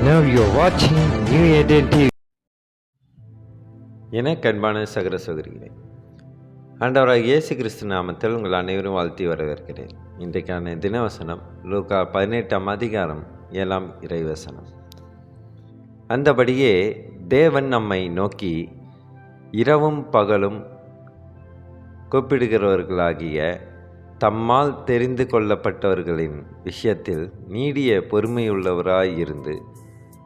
Now you're watching New Eden TV. என கண்பான சகர சகோதரிகளே, ஆண்டவராக இயேசு கிறிஸ்து நாமத்தில் உங்கள் அனைவரும் வாழ்த்தி வரவேற்கிறேன். இன்றைக்கான தினவசனம் லூக்கா 18ஆம் அதிகாரம் 7ஆம் இறைவசனம். அந்தபடியே தேவன் நம்மை நோக்கி இரவும் பகலும் கூப்பிடுகிறவர்களாகிய தம்மால் தெரிந்து கொள்ளப்பட்டவர்களின் விஷயத்தில் நீடிய பொறுமையுள்ளவராயிருந்து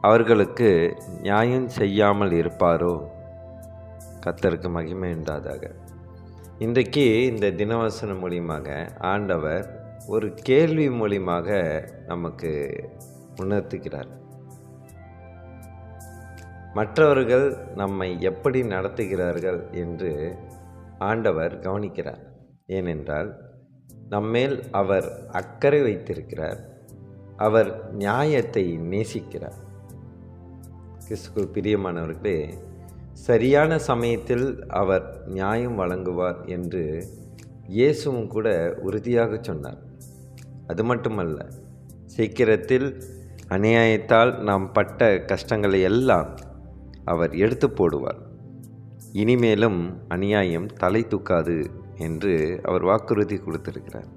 அவர்களுக்கு நியாயம் செய்யாமல் இருப்பாரோ? கர்த்தருக்கு மகிமை உண்டாதாக. இன்றைக்கு இந்த தினவசனம் மூலியமாக ஆண்டவர் ஒரு கேள்வி மூலியமாக நமக்கு உணர்த்துகிறார். மற்றவர்கள் நம்மை எப்படி நடத்துகிறார்கள் என்று ஆண்டவர் கவனிக்கிறார். ஏனென்றால் நம்மேல் அவர் அக்கறை வைத்திருக்கிறார். அவர் நியாயத்தை நேசிக்கிறார். கிறிஸ்துவுக்குள் பிரியமானவர்களே, சரியான சமயத்தில் அவர் நியாயம் வழங்குவார் என்று இயேசுவும் கூட உறுதியாக சொன்னார். அது மட்டுமல்ல, சீக்கிரத்தில் அநியாயத்தால் நாம் பட்ட கஷ்டங்களை எல்லாம் அவர் எடுத்து போடுவார். இனிமேலும் அநியாயம் தலை தூக்காது என்று அவர் வாக்குறுதி கொடுத்திருக்கிறார்.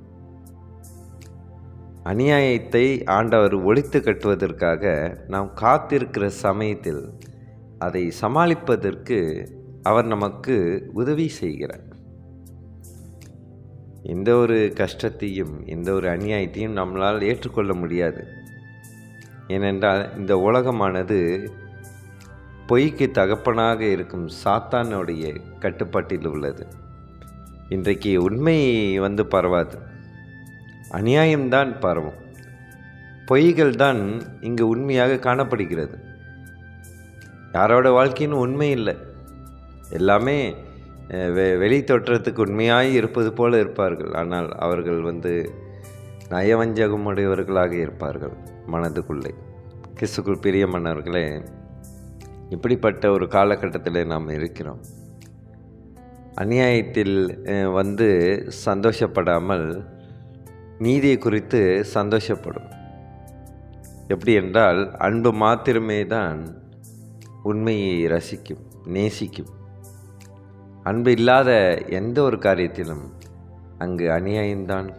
அநியாயத்தை ஆண்டவர் ஒழித்து கட்டுவதற்காக நாம் காத்திருக்கிற சமயத்தில் அதை சமாளிப்பதற்கு அவர் நமக்கு உதவி செய்கிறார். எந்த ஒரு கஷ்டத்தையும் எந்த ஒரு அநியாயத்தையும் நம்மளால் ஏற்றுக்கொள்ள முடியாது. ஏனென்றால் இந்த உலகமானது பொய்க்கு தகப்பனாக இருக்கும் சாத்தானுடைய கட்டுப்பாட்டில் உள்ளது. இன்றைக்கு உண்மை பரவாது, அநியாயம்தான் பரவும். பொய்கள் தான் இங்கு உண்மையாக காணப்படுகிறது. யாரோட வாழ்க்கைன்னு உண்மை இல்லை. எல்லாமே வெளி தோற்றத்துக்கு உண்மையாக இருப்பது போல இருப்பார்கள். ஆனால் அவர்கள் நயவஞ்சகமுடையவர்களாக இருப்பார்கள் மனதுக்குள்ளே. கிறிஸ்துவுக்குள் பிரியமானவர்களே, இப்படிப்பட்ட ஒரு காலகட்டத்தில் நாம் இருக்கிறோம். அநியாயத்தில் சந்தோஷப்படாமல் நீதியை குறித்து சந்தோஷப்படும். எப்படி என்றால், அன்பு மாத்திரமே தான் உண்மையை ரசிக்கும், நேசிக்கும். அன்பு இல்லாத எந்த ஒரு காரியத்திலும் அங்கு அநியாயம்தான்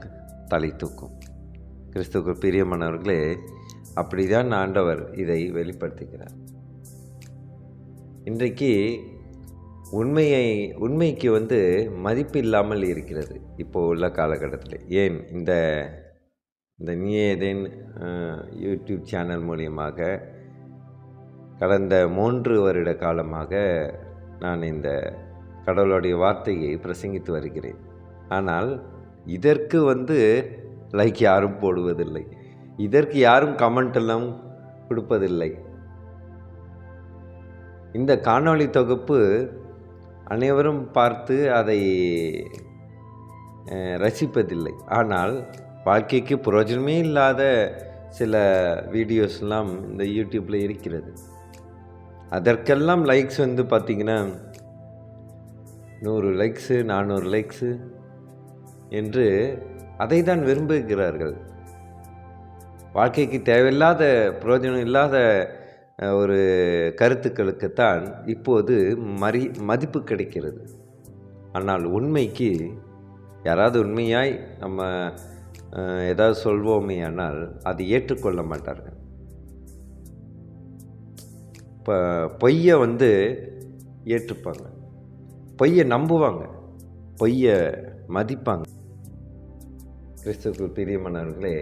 தலை தூக்கும். கிறிஸ்துவுக்கு பிரியமானவர்களே, அப்படிதான் ஆண்டவர் இதை வெளிப்படுத்துகிறார். இன்றைக்கு உண்மைக்கு மதிப்பு இல்லாமல் இருக்கிறது இப்போது உள்ள காலகட்டத்தில். ஏன் இந்த நியூ ஏதேன் யூடியூப் சேனல் மூலியமாக கடந்த 3 வருட காலமாக நான் இந்த கடவுளுடைய வார்த்தையை பிரசங்கித்து வருகிறேன். ஆனால் இதற்கு லைக் யாரும் போடுவதில்லை, இதற்கு யாரும் கமெண்ட் எல்லாம் கொடுப்பதில்லை. இந்த காணொளி தொகுப்பு அனைவரும் பார்த்து அதை ரசிப்பதில்லை. ஆனால் வாழ்க்கைக்கு பிரயோஜனமே இல்லாத சில வீடியோஸ்லாம் இந்த யூடியூப்பில் இருக்கிறது. அதற்கெல்லாம் லைக்ஸ் பார்த்திங்கன்னா 100 லைக்ஸு 400 லைக்ஸு என்று அதை தான் விரும்புகிறார்கள். வாழ்க்கைக்கு தேவையில்லாத பிரயோஜனம் இல்லாத ஒரு கருத்துக்களுக்குத்தான் இப்போது மதிப்பு கிடைக்கிறது. ஆனால் உண்மைக்கு யாராவது உண்மையாய் நம்ம ஏதாவது சொல்வோமே ஆனால் அது ஏற்றுக்கொள்ள மாட்டார்கள். இப்போ பொய்யை ஏற்றுப்பாங்க, பொய்யை நம்புவாங்க, பொய்யை மதிப்பாங்க. கிறிஸ்துவுக்குள் பிரியமானவர்களே,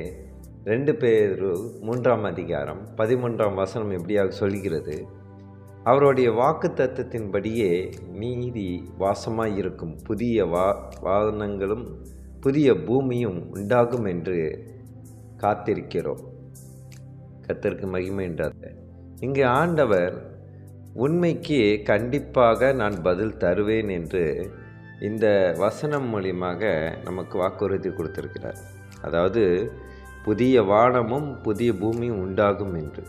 2 பேதுரு 3ஆம் அதிகாரம் 13ஆம் வசனம் எப்படியாக சொல்கிறது, அவருடைய வாக்கு தத்தத்தின்படியே நீதி வாசமாய் இருக்கும் புதிய வானங்களும் புதிய பூமியும் உண்டாகும் என்று காத்திருக்கிறோம். கர்த்தருக்கு மகிமை உண்டாக. இங்கு ஆண்டவர் உண்மைக்கு கண்டிப்பாக நான் பதில் தருவேன் என்று இந்த வசனம் மூலியமாக நமக்கு வாக்குறுதி கொடுத்திருக்கிறார். அதாவது புதிய வானமும் புதிய பூமியும் உண்டாகும் என்று.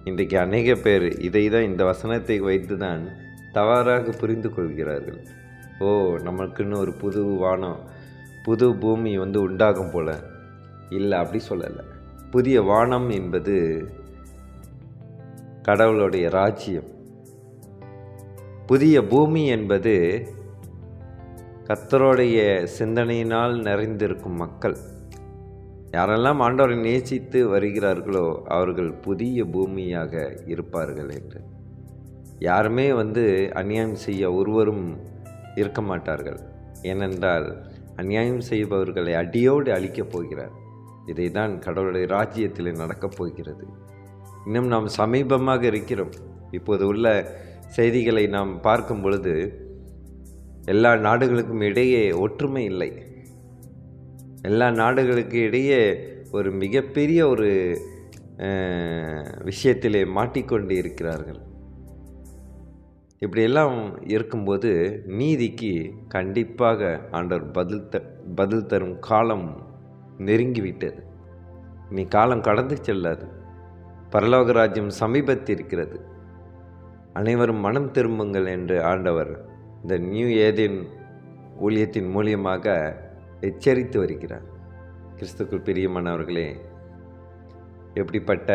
இன்றைக்கு அநேக பேர் இதை தான், இந்த வசனத்தை வைத்து தான் தவறாக புரிந்து கொள்கிறார்கள். நம்மளுக்குன்னு ஒரு புது வானம் புது பூமி உண்டாகும் போல. இல்லை, அப்படி சொல்லலை. புதிய வானம் என்பது கடவுளுடைய ராஜ்யம். புதிய பூமி என்பது கர்த்தருடைய சிந்தனையினால் நிறைந்திருக்கும் மக்கள். யாரெல்லாம் ஆண்டவரை நேசித்து வருகிறார்களோ அவர்கள் புதிய பூமியாக இருப்பார்கள் என்று. யாருமே அநியாயம் செய்ய ஒருவரும் இருக்க மாட்டார்கள். ஏனென்றால் அநியாயம் செய்பவர்களை அடியோடு அழிக்கப் போகிறார். இதை தான் கடவுளுடைய ராஜ்யத்தில் நடக்கப் போகிறது. இன்னும் நாம் சமீபமாக இருக்கிறோம். இப்போது உள்ள செய்திகளை நாம் பார்க்கும் பொழுது எல்லா நாடுகளுக்கும் இடையே ஒற்றுமை இல்லை. எல்லா நாடுகளுக்கு இடையே ஒரு மிகப்பெரிய ஒரு விஷயத்திலே மாட்டிக்கொண்டு இருக்கிறார்கள். இப்படியெல்லாம் இருக்கும்போது நீதிக்கு கண்டிப்பாக ஆண்டவர் பதில் தரும் காலம் நெருங்கிவிட்டது. நீ காலம் கடந்து செல்லாது. பரலோக ராஜ்யம் சமீபத்திருக்கிறது. அனைவரும் மனம் திரும்புங்கள் என்று ஆண்டவர் இந்த நியூ ஏதேன் ஊழியத்தின் மூலியமாக எச்சரித்து வருகிறார். கிறிஸ்துக்குள் பிரியமானவர்களே, எப்படிப்பட்ட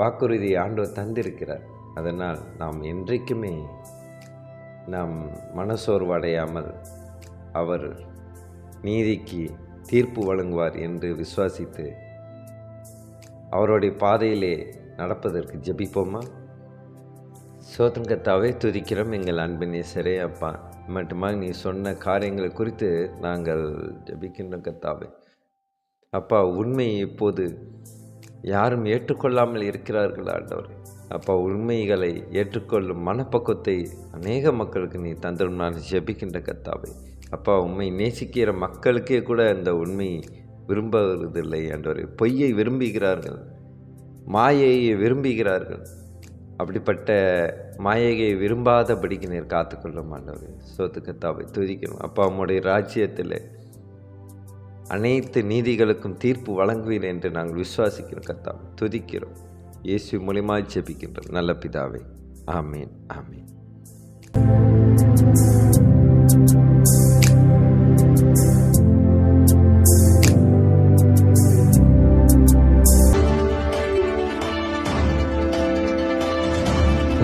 வாக்குறுதி ஆண்டவர் தந்திருக்கிறார். அதனால் நாம் என்றைக்குமே நாம் மனசோர்வடையாமல் அவர் நீதிக்கு தீர்ப்பு வழங்குவார் என்று விசுவாசித்து அவருடைய பாதையிலே நடப்பதற்கு ஜெபிப்போமா? சோத்திரம் கர்த்தாவே, துதிக்கிறோம் எங்கள் அன்பின் நேசரே. அப்பா, மட்டுமாக நீ சொன்ன காரியங்களை குறித்து நாங்கள் ஜெபிக்கின்றோம் கர்த்தாவே. அப்பா, உண்மையை இப்போது யாரும் ஏற்றுக்கொள்ளாமல் இருக்கிறார்கள் ஆண்டவர். அப்பா, உண்மைகளை ஏற்றுக்கொள்ளும் மனப்பக்குவத்தை அநேக மக்களுக்கு நீ தந்துடும் நான் ஜெபிக்கின்ற கர்த்தாவே. அப்பா, உண்மை நேசிக்கிற மக்களுக்கே கூட இந்த உண்மை விரும்புவதில்லை ஆண்டவரே. பொய்யை விரும்புகிறார்கள், மாயையை விரும்புகிறார்கள். அப்படிப்பட்ட மாயையை விரும்பாதபடிக்கு நீர் காத்துக்கொள்ளும் ஆண்டவரே. சோத்து கர்த்தாவை துதிக்கிறோம். அப்பா, உம்முடைய ராஜ்யத்தில் அனைத்து நீதிகளுக்கும் தீர்ப்பு வழங்குவீர் என்று நாங்கள் விசுவாசிக்கிறோம் கர்த்தாவை. துதிக்கிறோம். இயேசு மூலியமாக ஜெபிக்கின்றோம் நல்ல பிதாவே. ஆமீன், ஆமீன்.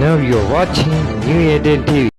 Now you're watching New Eden TV.